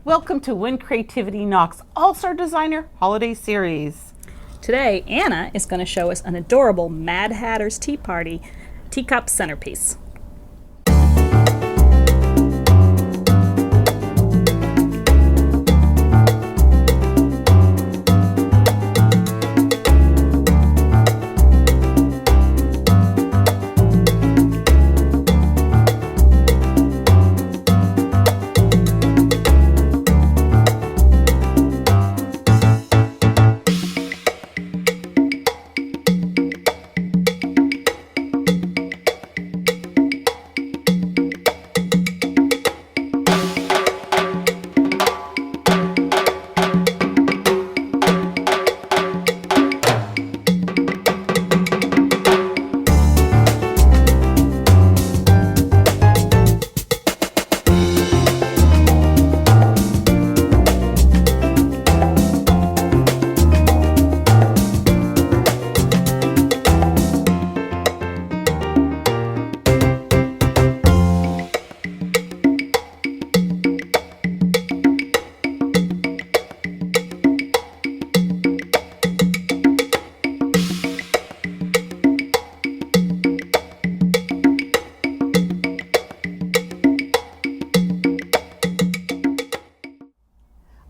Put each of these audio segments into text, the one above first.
Welcome to When Creativity Knocks All-Star Designer Holiday Series. Today, Anna is going to show us an adorable Mad Hatter's Tea Party teacup centerpiece.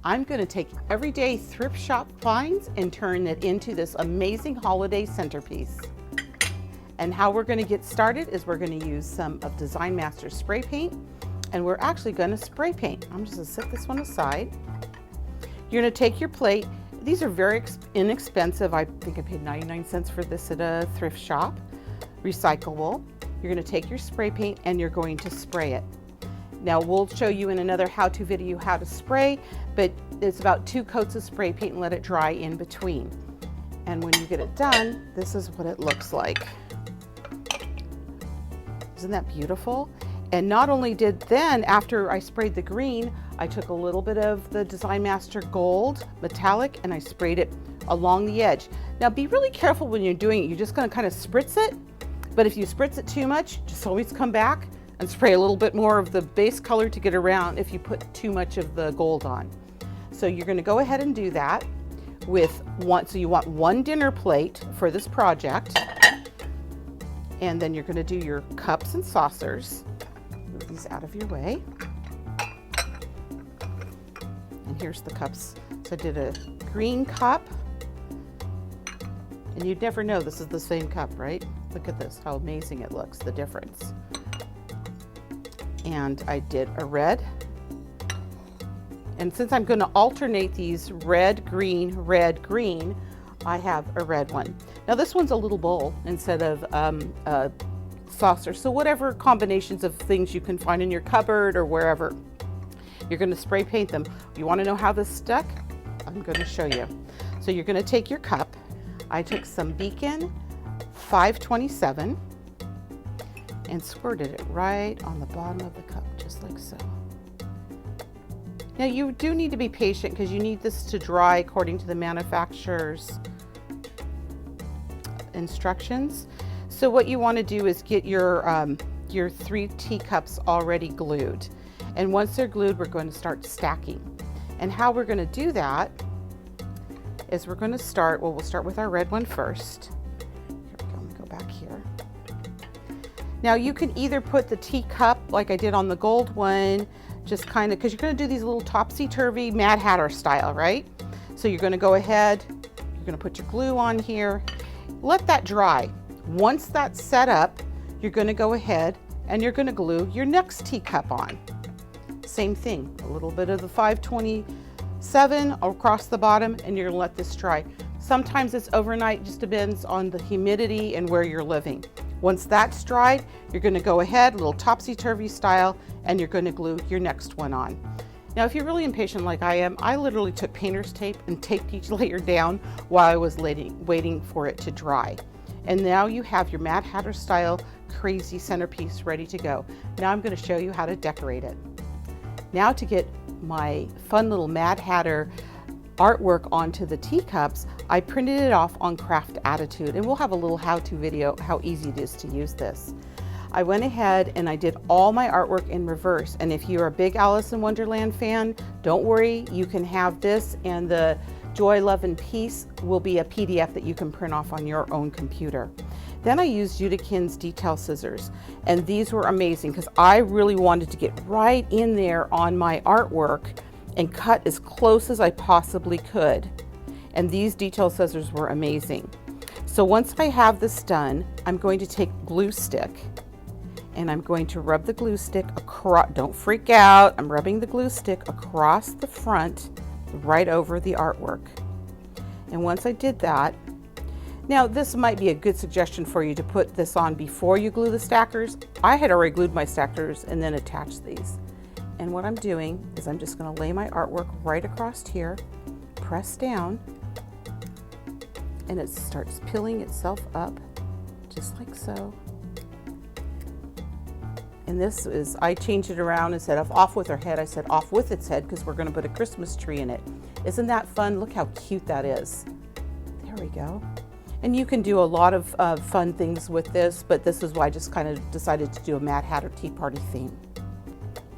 I'm going to take everyday thrift shop finds and turn it into this amazing holiday centerpiece. And how we're going to get started is we're going to use some of Design Master's spray paint, and we're actually going to spray paint. I'm just going to set this one aside. You're going to take your plate. These are very inexpensive. I think I paid 99 cents for this at a thrift shop. Recyclable. You're going to take your spray paint and you're going to spray it. Now we'll show you in another how-to video how to spray, but it's about 2 coats of spray paint and let it dry in between. And when you get it done, this is what it looks like. Isn't that beautiful? And not only did then, after I sprayed the green, I took a little bit of the Design Master Gold Metallic and I sprayed it along the edge. Now be really careful when you're doing it. You're just gonna kind of spritz it, but if you spritz it too much, just always come back and spray a little bit more of the base color to get around if you put too much of the gold on. So you're going to go ahead and do that with one. So you want 1 dinner plate for this project, and then you're going to do your cups and saucers. Move these out of your way. And here's the cups. So I did a green cup, and you'd never know this is the same cup, right? Look at this, how amazing it looks, the difference. And I did a red. And since I'm going to alternate these red, green, I have a red one. Now this one's a little bowl instead of a saucer. So whatever combinations of things you can find in your cupboard or wherever, you're going to spray paint them. You want to know how this stuck? I'm going to show you. So you're going to take your cup. I took some Beacon 527 and squirted it right on the bottom of the cup, just like so. Now you do need to be patient because you need this to dry according to the manufacturer's instructions. So what you want to do is get your 3 teacups already glued. And once they're glued, we're going to start stacking. And how we're going to do that is we're going to start, well, we'll start with our red one first. Here we go, let me go back here. Now you can either put the teacup like I did on the gold one, just kind of, because you're going to do these little topsy-turvy Mad Hatter style, right? So you're going to go ahead, you're going to put your glue on here, let that dry. Once that's set up, you're going to go ahead and you're going to glue your next teacup on. Same thing, a little bit of the 527 across the bottom, and you're going to let this dry. Sometimes it's overnight, just depends on the humidity and where you're living. Once that's dried, you're going to go ahead, a little topsy-turvy style, and you're going to glue your next one on. Now, if you're really impatient like I am, I literally took painter's tape and taped each layer down while I was waiting for it to dry. And now you have your Mad Hatter style crazy centerpiece ready to go. Now I'm going to show you how to decorate it. Now to get my fun little Mad Hatter artwork onto the teacups, I printed it off on Craft Attitude, and we'll have a little how-to video how easy it is to use this. I went ahead and I did all my artwork in reverse. And if you're a big Alice in Wonderland fan, don't worry, you can have this, and the Joy, Love, and Peace will be a PDF that you can print off on your own computer. Then I used Judi's detail scissors, and these were amazing because I really wanted to get right in there on my artwork and cut as close as I possibly could. And these detail scissors were amazing. So once I have this done, I'm going to take glue stick and I'm going to rub the glue stick across. Don't freak out. I'm rubbing the glue stick across the front, right over the artwork. And once I did that, now this might be a good suggestion for you to put this on before you glue the stackers. I had already glued my stackers and then attached these. And what I'm doing is I'm just going to lay my artwork right across here, press down, and it starts peeling itself up just like so. And this is, I changed it around. Instead of off with her head, I said off with its head because we're going to put a Christmas tree in it. Isn't that fun? Look how cute that is. There we go. And you can do a lot of fun things with this, but this is why I just kind of decided to do a Mad Hatter Tea Party theme.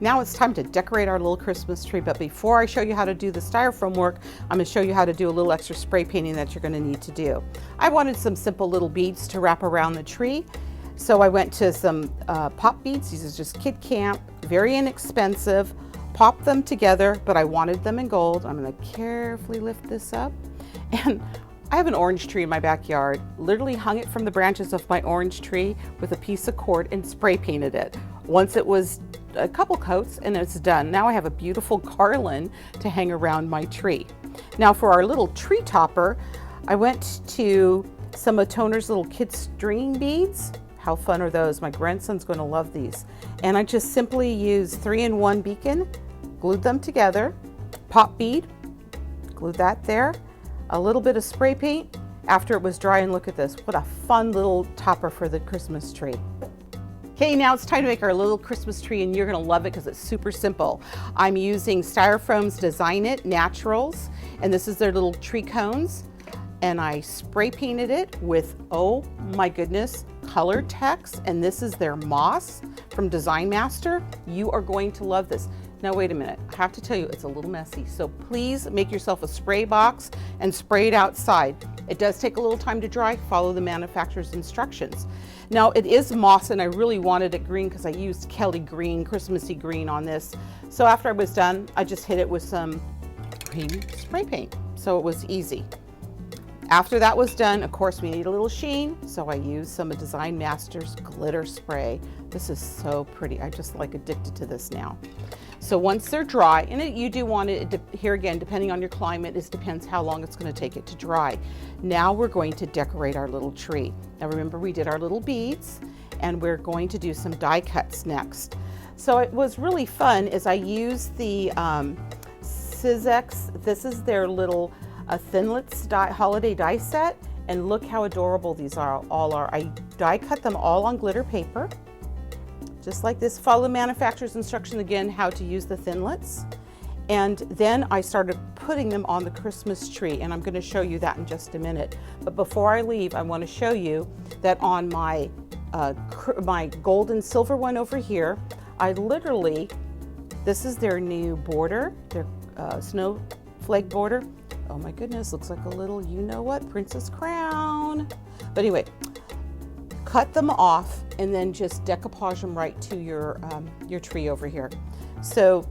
Now it's time to decorate our little Christmas tree, but before I show you how to do the styrofoam work, I'm going to show you how to do a little extra spray painting that you're going to need to do. I wanted some simple little beads to wrap around the tree, so I went to some pop beads. These are just Kid Camp, very inexpensive. Pop them together, but I wanted them in gold. I'm going to carefully lift this up, and I have an orange tree in my backyard. Literally hung it from the branches of my orange tree with a piece of cord and spray painted it. Once it was a couple coats and it's done. Now I have a beautiful garland to hang around my tree. Now for our little tree topper, I went to some of Toner's little kid stringing beads. How fun are those? My grandson's going to love these. And I just simply used 3-in-1 beacon, glued them together, pop bead, glued that there, a little bit of spray paint after it was dry, and look at this. What a fun little topper for the Christmas tree. Okay, now it's time to make our little Christmas tree, and you're gonna love it because it's super simple. I'm using Styrofoam's Design It Naturals, and this is their little tree cones. And I spray painted it with, oh my goodness, colored text, and this is their moss from Design Master. You are going to love this. Now wait a minute, I have to tell you it's a little messy, so please make yourself a spray box and spray it outside. It does take a little time to dry. Follow the manufacturer's instructions. Now it is moss, and I really wanted it green because I used Kelly green, Christmassy green on this. So after I was done, I just hit it with some green spray paint, so it was easy. After that was done, of course, we need a little sheen, so I used some of Design Master's glitter spray. This is so pretty. I just like addicted to this now. So once they're dry, and you do want it, here again, depending on your climate, it depends how long it's going to take it to dry. Now we're going to decorate our little tree. Now remember, we did our little beads, and we're going to do some die cuts next. So it was really fun as I used the Sizzix. This is their little Thinlits holiday die set, and look how adorable these all are. I die cut them all on glitter paper, just like this. Follow the manufacturer's instruction again, how to use the Thinlits. And then I started putting them on the Christmas tree, and I'm going to show you that in just a minute. But before I leave, I want to show you that on my gold and silver one over here, I literally, this is their new border, their snowflake border. Oh my goodness, looks like a little, you know what, princess crown. But anyway, cut them off and then just decoupage them right to your tree over here. So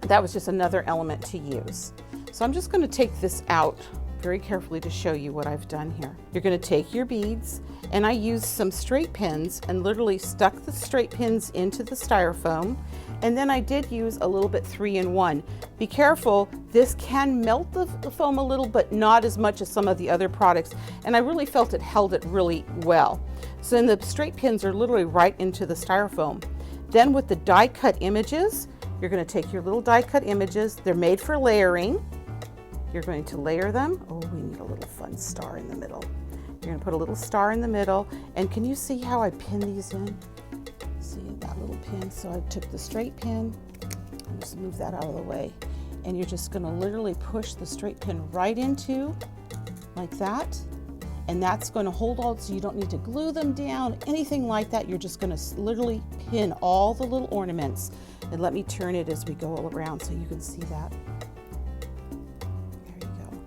that was just another element to use. So I'm just going to take this out very carefully to show you what I've done here. You're going to take your beads, and I used some straight pins and literally stuck the straight pins into the styrofoam. And then I did use a little bit 3-in-1. Be careful, this can melt the foam a little, but not as much as some of the other products. And I really felt it held it really well. So then the straight pins are literally right into the styrofoam. Then with the die cut images, you're going to take your little die cut images. They're made for layering. You're going to layer them. Oh, we need a little fun star in the middle. You're going to put a little star in the middle. And can you see how I pin these in? See that little pin? So I took the straight pin, and just move that out of the way. And you're just going to literally push the straight pin right into, like that. and that's going to hold all, so you don't need to glue them down, anything like that. You're just going to literally pin all the little ornaments. And let me turn it as we go all around so you can see that. There you go.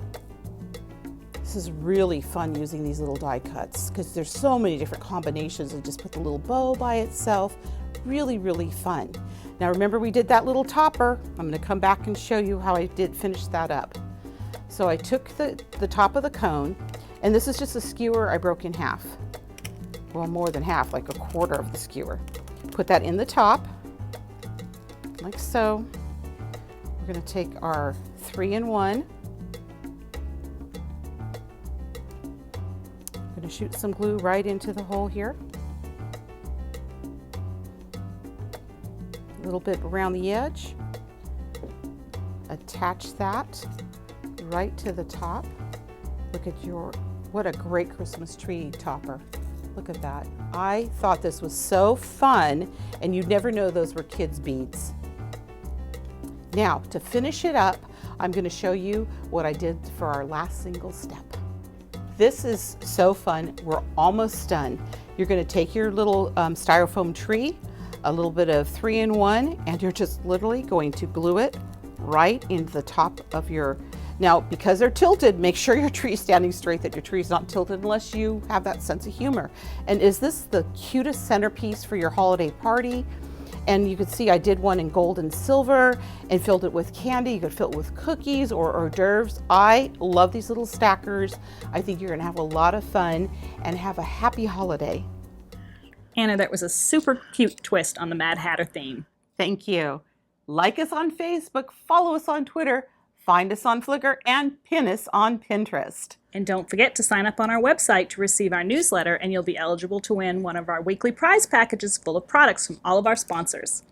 This is really fun using these little die cuts because there's so many different combinations, and just put the little bow by itself. Really, really fun. Now remember, we did that little topper. I'm going to come back and show you how I did finish that up. So I took the top of the cone, and this is just a skewer I broke in half. Well, more than half, like a quarter of the skewer. Put that in the top, like so. We're going to take our 3-in-1. I'm going to shoot some glue right into the hole here. A little bit around the edge. Attach that right to the top. Look at what a great Christmas tree topper. Look at that. I thought this was so fun, and you'd never know those were kids' beads. Now, to finish it up, I'm going to show you what I did for our last single step. This is so fun. We're almost done. You're going to take your little styrofoam tree, a little bit of 3-in-1, and you're just literally going to glue it right into the top of your. Now, because they're tilted, make sure your tree is standing straight, that your tree is not tilted, unless you have that sense of humor. And is this the cutest centerpiece for your holiday party? And you can see I did one in gold and silver and filled it with candy. You could fill it with cookies or hors d'oeuvres. I love these little stackers. I think you're gonna have a lot of fun and have a happy holiday. Anna, that was a super cute twist on the Mad Hatter theme. Thank you. Like us on Facebook, follow us on Twitter, find us on Flickr, and pin us on Pinterest. And don't forget to sign up on our website to receive our newsletter, and you'll be eligible to win one of our weekly prize packages full of products from all of our sponsors.